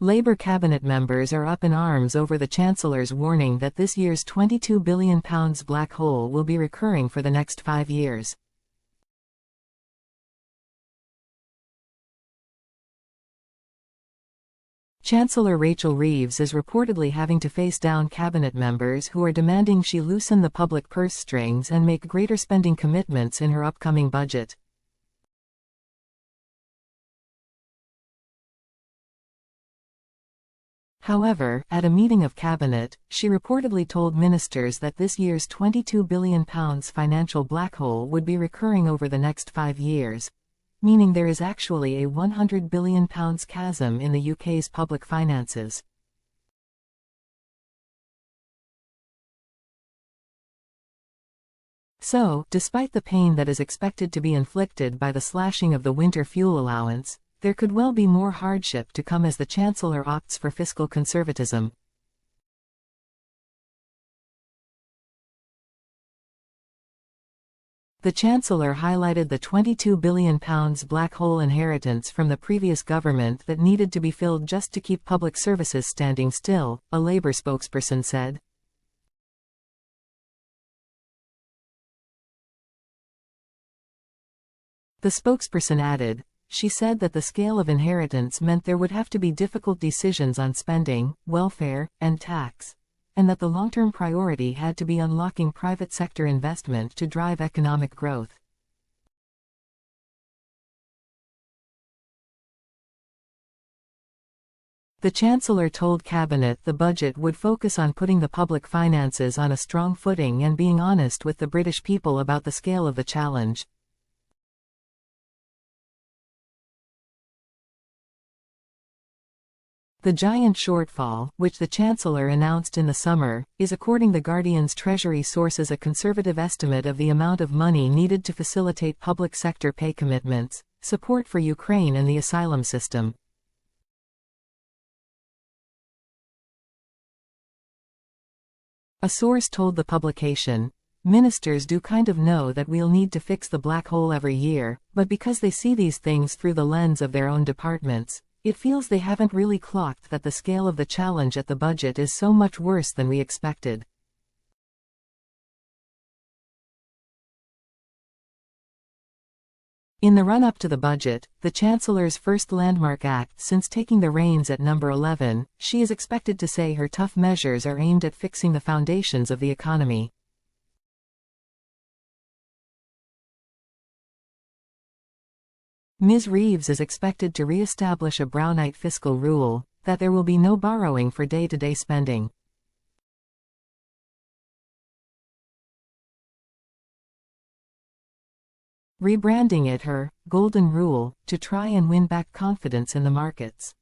Labour cabinet members are up in arms over the Chancellor's warning that this year's £22 billion black hole will be recurring for the next 5 years. Chancellor Rachel Reeves is reportedly having to face down cabinet members who are demanding she loosen the public purse strings and make greater spending commitments in her upcoming budget. However, at a meeting of cabinet, she reportedly told ministers that this year's £22 billion financial black hole would be recurring over the next 5 years, meaning there is actually a £100 billion chasm in the UK's public finances. So, despite the pain that is expected to be inflicted by the slashing of the winter fuel allowance, there could well be more hardship to come as the Chancellor opts for fiscal conservatism. The Chancellor highlighted the £22 billion black hole inheritance from the previous government that needed to be filled just to keep public services standing still, a Labour spokesperson said. The spokesperson added, she said that the scale of inheritance meant there would have to be difficult decisions on spending, welfare, and tax, and that the long-term priority had to be unlocking private sector investment to drive economic growth. The Chancellor told Cabinet the budget would focus on putting the public finances on a strong footing and being honest with the British people about the scale of the challenge. The giant shortfall, which the Chancellor announced in the summer, is according to The Guardian's Treasury sources a conservative estimate of the amount of money needed to facilitate public sector pay commitments, support for Ukraine and the asylum system. A source told the publication, "Ministers do kind of know that we'll need to fix the black hole every year, but because they see these things through the lens of their own departments, it feels they haven't really clocked that the scale of the challenge at the budget is so much worse than we expected." In the run-up to the budget, the Chancellor's first landmark act since taking the reins at number 11, she is expected to say her tough measures are aimed at fixing the foundations of the economy. Ms. Reeves is expected to re-establish a Brownite fiscal rule, that there will be no borrowing for day-to-day spending. Rebranding it her Golden Rule, to try and win back confidence in the markets.